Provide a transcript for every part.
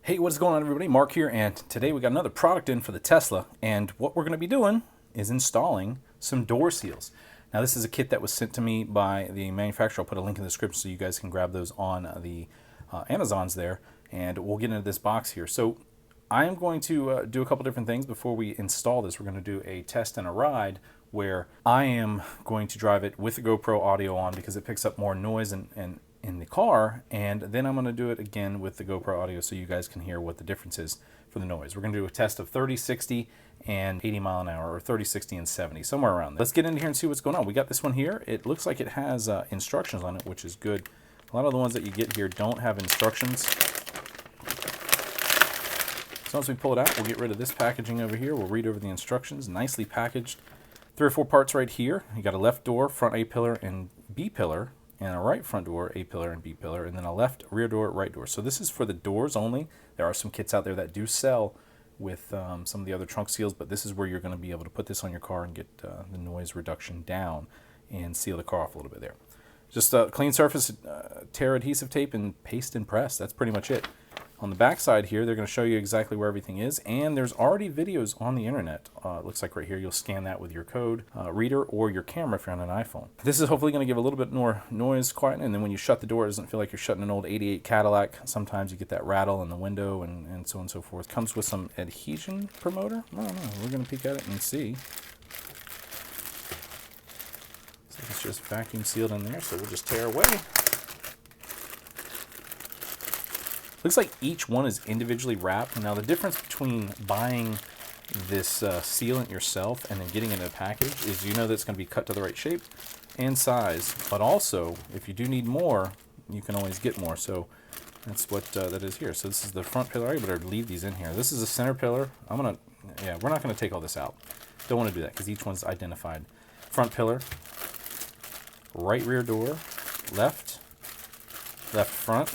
Hey, what's going on, everybody? Mark here, and today we got another product in for the Tesla, and what we're going to be doing is installing some door seals. Now, this is a kit that was sent to me by the manufacturer. I'll put a link in the description so you guys can grab those on the Amazons there, and we'll get into this box here. So I am going to do a couple different things before we install this. We're going to do a test and a ride where I am going to drive it with the GoPro audio on because it picks up more noise and in the car, and then I'm going to do it again with the GoPro audio so you guys can hear what the difference is for the noise. We're going to do a test of 30, 60, and 80 mile an hour, or 30, 60, and 70, somewhere around there. Let's get into here and see what's going on. We got this one here. It looks like it has instructions on it, which is good. A lot of the ones that you get here don't have instructions. So once we pull it out, we'll get rid of this packaging over here. We'll read over the instructions, nicely packaged. 3 or 4 parts right here. You got a left door, front A pillar, and B pillar, and a right front door, A pillar and B pillar, and then a left rear door, right door. So this is for the doors only. There are some kits out there that do sell with some of the other trunk seals, but this is where you're going to be able to put this on your car and get the noise reduction down and seal the car off a little bit there. Just a clean surface, tear adhesive tape, and paste and press. That's pretty much it. On the back side here, they're going to show you exactly where everything is, and there's already videos on the internet. It looks like right here, you'll scan that with your code reader or your camera if you're on an iPhone. This is hopefully going to give a little bit more noise quiet, and then when you shut the door, it doesn't feel like you're shutting an old 88 Cadillac. Sometimes you get that rattle in the window and so on and so forth. Comes with some adhesion promoter. I don't know. We're going to peek at it and see. So it's just vacuum sealed in there, so we'll just tear away. Looks like each one is individually wrapped. Now the difference between buying this sealant yourself and then getting it in a package is you know that it's going to be cut to the right shape and size, but also if you do need more, you can always get more. So that's what that is here. So this is the front pillar. I better leave these in here. This is the center pillar. we're not going to take all this out. Don't want to do that because each one's identified. Front pillar, right rear door, left front,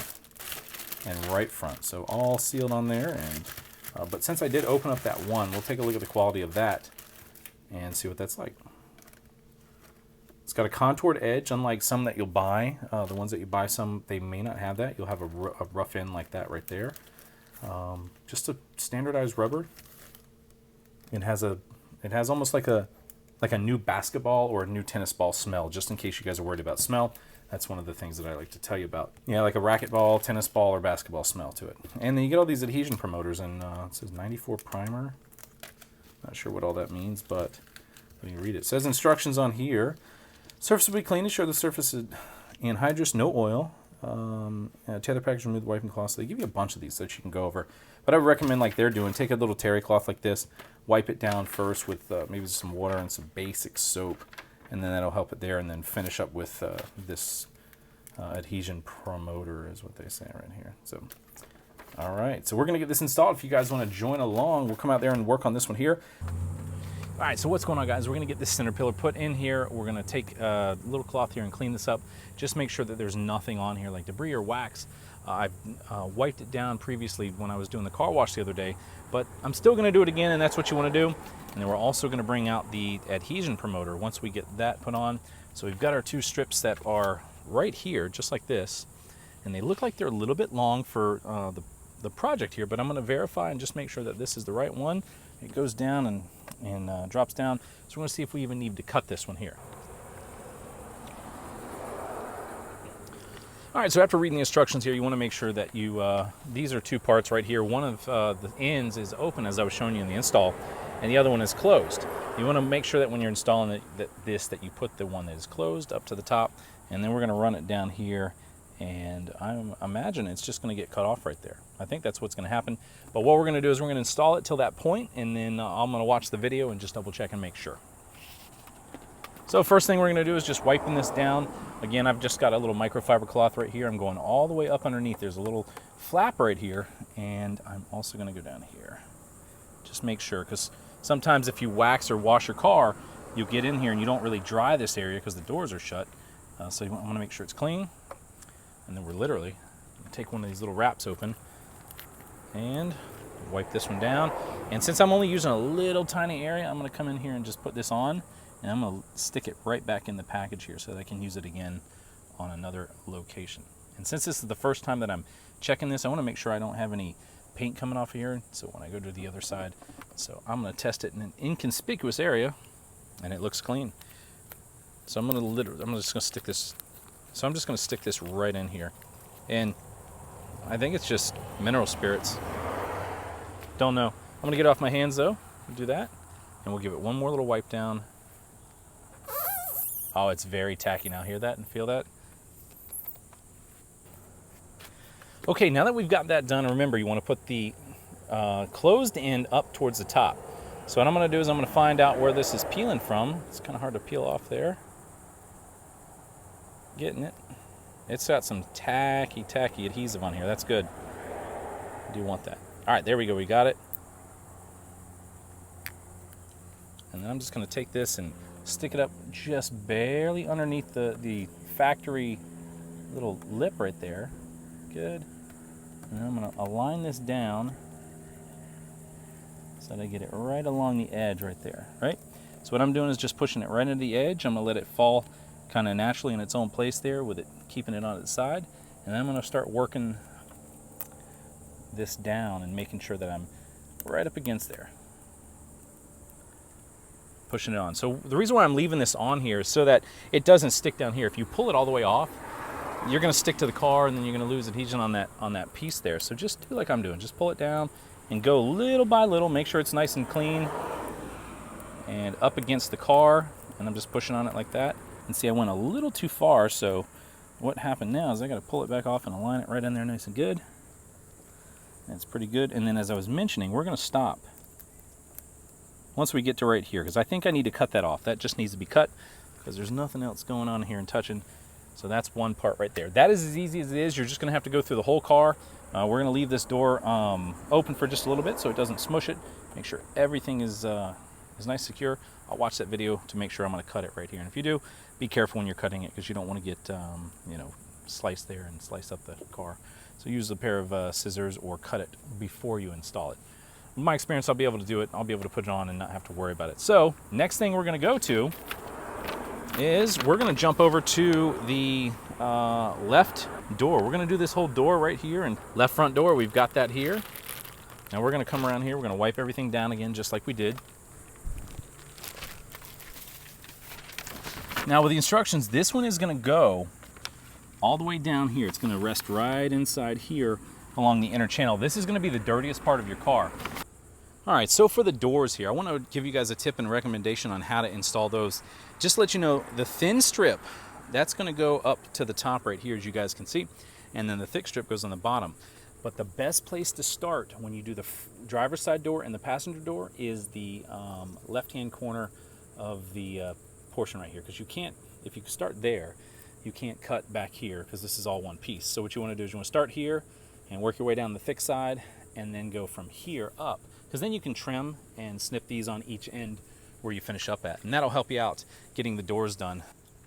and right front. So all sealed on there. And but since I did open up that one, we'll take a look at the quality of that and see what that's like. It's got a contoured edge, unlike some that you'll buy. The ones that you buy, some they may not have that. You'll have a rough end like that right there. Just a standardized rubber. It has almost like a new basketball or a new tennis ball smell, just in case you guys are worried about smell. That's one of the things that I like to tell you about. Yeah, like a racquetball, tennis ball, or basketball smell to it. And then you get all these adhesion promoters, and it says 94 primer. Not sure what all that means, but let me read it. It says instructions on here. Surface will be clean. Ensure the surface is anhydrous, no oil. Tear the package, remove the wiping cloth. So they give you a bunch of these that you can go over. But I would recommend, like they're doing, take a little terry cloth like this, wipe it down first with maybe some water and some basic soap, and then that'll help it there, and then finish up with this adhesion promoter is what they say right here. So, all right, so we're going to get this installed. If you guys want to join along, we'll come out there and work on this one here. All right, so what's going on, guys? We're going to get this center pillar put in here. We're going to take a little cloth here and clean this up. Just make sure that there's nothing on here like debris or wax. I've wiped it down previously when I was doing the car wash the other day, but I'm still going to do it again, and that's what you want to do. And then we're also going to bring out the adhesion promoter once we get that put on. So we've got our 2 strips that are right here, just like this, and they look like they're a little bit long for the project here, but I'm going to verify and just make sure that this is the right one. It goes down and drops down. So we're going to see if we even need to cut this one here. All right, so after reading the instructions here, you want to make sure that you, these are 2 parts right here. One of the ends is open, as I was showing you in the install, and the other one is closed. You want to make sure that when you're installing it, that you put the one that is closed up to the top, and then we're going to run it down here, and I imagine it's just going to get cut off right there. I think that's what's going to happen. But what we're going to do is we're going to install it till that point, and then I'm going to watch the video and just double check and make sure. So first thing we're going to do is just wiping this down. Again, I've just got a little microfiber cloth right here. I'm going all the way up underneath. There's a little flap right here, and I'm also going to go down here. Just make sure, because sometimes if you wax or wash your car, you'll get in here and you don't really dry this area because the doors are shut. So I want to make sure it's clean. And then we're literally going to take one of these little wraps open and wipe this one down. And since I'm only using a little tiny area, I'm going to come in here and just put this on, and I'm going to stick it right back in the package here so that I can use it again on another location. And since this is the first time that I'm checking this, I want to make sure I don't have any paint coming off of here, so when I go to the other side. So I'm going to test it in an inconspicuous area, and it looks clean. So I'm just going to stick this. So I'm just going to stick this right in here, and I think it's just mineral spirits. Don't know. I'm going to get it off my hands though. Do that, and we'll give it one more little wipe down. Oh, it's very tacky now. Hear that and feel that? Okay, now that we've got that done, remember you want to put the closed end up towards the top. So what I'm going to do is I'm going to find out where this is peeling from. It's kind of hard to peel off there. Getting it. It's got some tacky adhesive on here. That's good. I do want that. All right, there we go. We got it. And then I'm just going to take this and stick it up just barely underneath the factory little lip right there. Good. And then I'm going to align this down so that I get it right along the edge right there, right? So what I'm doing is just pushing it right into the edge. I'm going to let it fall kind of naturally in its own place there with it keeping it on its side. And then I'm going to start working this down and making sure that I'm right up against there. Pushing it on. So the reason why I'm leaving this on here is so that it doesn't stick down here. If you pull it all the way off, you're going to stick to the car, and then you're going to lose adhesion on that piece there. So just do like I'm doing. Just pull it down and go little by little. Make sure it's nice and clean and up against the car. And I'm just pushing on it like that. And see, I went a little too far. So what happened now is I got to pull it back off and align it right in there nice and good. That's pretty good. And then as I was mentioning, we're going to stop once we get to right here, because I think I need to cut that off. That just needs to be cut because there's nothing else going on here and touching. So that's one part right there. That is as easy as it is. You're just going to have to go through the whole car. We're going to leave this door open for just a little bit so it doesn't smush it. Make sure everything is nice, secure. I'll watch that video to make sure I'm going to cut it right here. And if you do, be careful when you're cutting it because you don't want to get sliced there and slice up the car. So use a pair of scissors or cut it before you install it. In my experience, I'll be able to do it. I'll be able to put it on and not have to worry about it. So next thing we're going to go to is we're going to jump over to the left door. We're going to do this whole door right here, and left front door, we've got that here. Now we're going to come around here. We're going to wipe everything down again just like we did. Now with the instructions, this one is going to go all the way down here. It's going to rest right inside here along the inner channel. This is going to be the dirtiest part of your car. All right, so for the doors here, I want to give you guys a tip and recommendation on how to install those. Just to let you know, the thin strip, that's going to go up to the top right here, as you guys can see, and then the thick strip goes on the bottom. But the best place to start when you do the driver's side door and the passenger door is the left-hand corner of the portion right here, because you can't, if you start there, you can't cut back here because this is all one piece. So what you want to do is you want to start here and work your way down the thick side and then go from here up, because then you can trim and snip these on each end where you finish up at, and that'll help you out getting the doors done.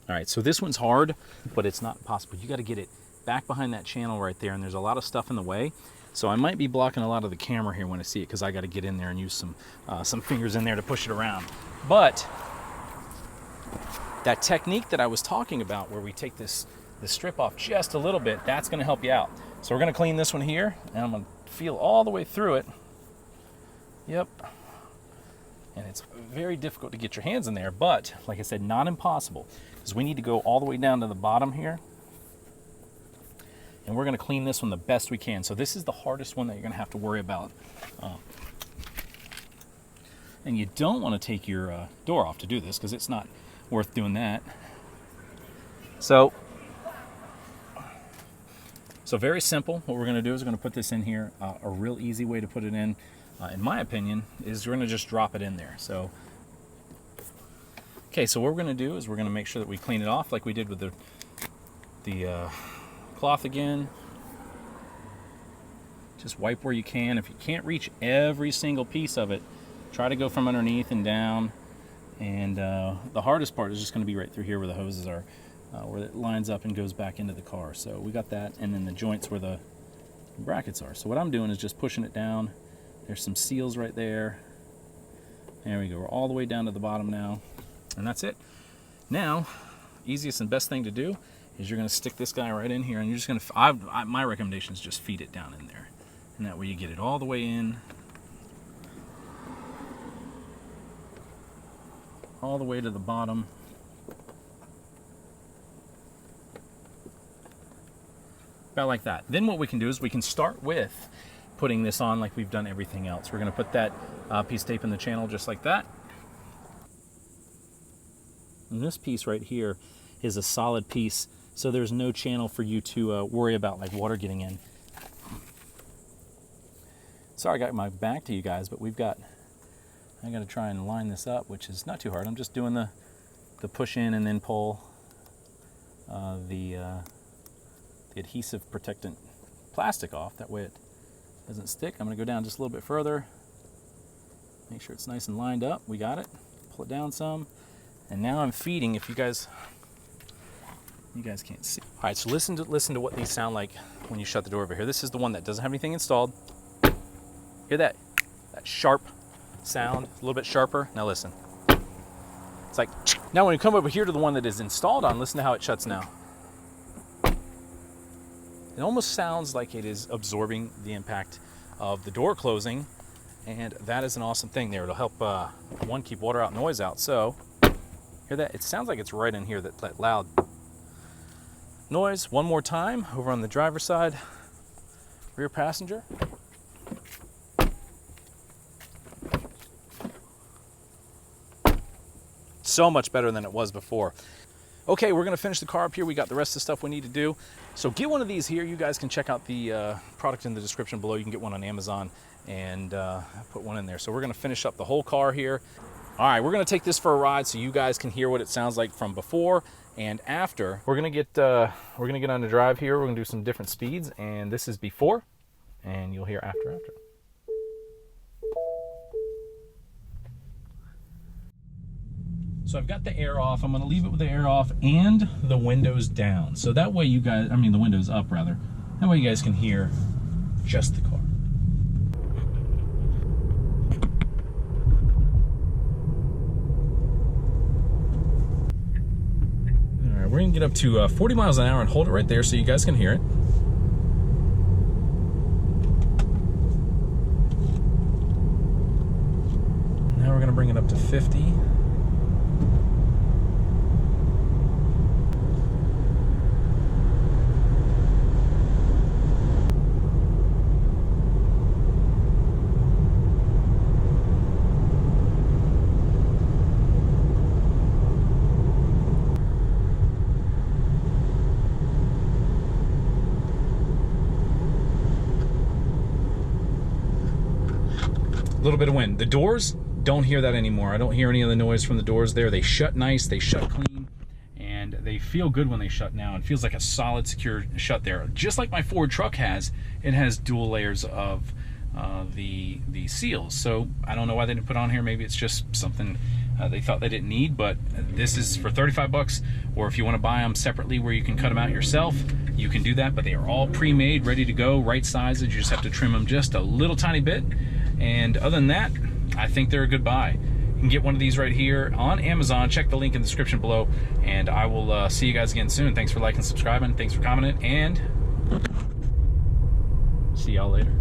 All right, so this one's hard, but it's not impossible. You got to get it back behind that channel right there, and there's a lot of stuff in the way. So I might be blocking a lot of the camera here when I see it because I got to get in there and use some fingers in there to push it around. But that technique that I was talking about where we take the strip off just a little bit, that's going to help you out. So we're going to clean this one here, and I'm going to feel all the way through it. Yep. And it's very difficult to get your hands in there, but like I said, not impossible, because we need to go all the way down to the bottom here. And we're going to clean this one the best we can. So this is the hardest one that you're going to have to worry about. And you don't want to take your door off to do this because it's not worth doing that. So very simple. What we're going to do is we're going to put this in here. A real easy way to put it in my opinion, is we're going to just drop it in there. So, okay, so what we're going to do is we're going to make sure that we clean it off like we did with the cloth again. Just wipe where you can. If you can't reach every single piece of it, try to go from underneath and down. And the hardest part is just going to be right through here where the hoses are, where it lines up and goes back into the car. So we got that, and then the joints where the brackets are. So what I'm doing is just pushing it down. There's some seals right there. There we go. We're all the way down to the bottom now, and that's it. Now, easiest and best thing to do is you're going to stick this guy right in here, and you're just going to, my recommendation is just feed it down in there. And that way you get it all the way in, all the way to the bottom. About like that. Then what we can do is we can start with putting this on like we've done everything else. We're going to put that piece of tape in the channel just like that. And this piece right here is a solid piece, so there's no channel for you to worry about like water getting in. Sorry I got my back to you guys, but I got to try and line this up, which is not too hard. I'm just doing the push in and then pull the adhesive protectant plastic off. That way it doesn't stick. I'm going to go down just a little bit further. Make sure it's nice and lined up. We got it. Pull it down some. And now I'm feeding. If you guys can't see. All right, so listen to what these sound like when you shut the door over here. This is the one that doesn't have anything installed. Hear that sharp sound? A little bit sharper. Now listen. It's like, now when you come over here to the one that is installed on, listen to how it shuts now. It almost sounds like it is absorbing the impact of the door closing, and that is an awesome thing there. It'll help, one, keep water out, noise out. So, hear that? It sounds like it's right in here, that loud noise. One more time, over on the driver's side, rear passenger. So much better than it was before. Okay, we're gonna finish the car up here. We got the rest of the stuff we need to do. So get one of these here. You guys can check out the product in the description below. You can get one on Amazon and put one in there. So we're gonna finish up the whole car here. All right, we're gonna take this for a ride so you guys can hear what it sounds like from before and after. We're gonna get on the drive here. We're gonna do some different speeds, and this is before, and you'll hear after. So I've got the air off. I'm going to leave it with the air off and the windows down. So that way you guys, the windows up rather. That way you guys can hear just the car. All right, we're going to get up to 40 miles an hour and hold it right there so you guys can hear it. Now we're going to bring it up to 50. Little bit of wind. The doors, don't hear that anymore. I don't hear any of the noise from the doors there. They shut nice, they shut clean, and they feel good when they shut now. It feels like a solid, secure shut there. Just like my Ford truck has, it has dual layers of the seals. So I don't know why they didn't put on here. Maybe it's just something they thought they didn't need, but this is for 35 bucks, or if you want to buy them separately where you can cut them out yourself, you can do that, but they are all pre-made, ready to go, right sizes. You just have to trim them just a little tiny bit. And other than that, I think they're a good buy. You can get one of these right here on Amazon. Check the link in the description below, and I will see you guys again soon. Thanks for liking, subscribing, thanks for commenting, and see y'all later.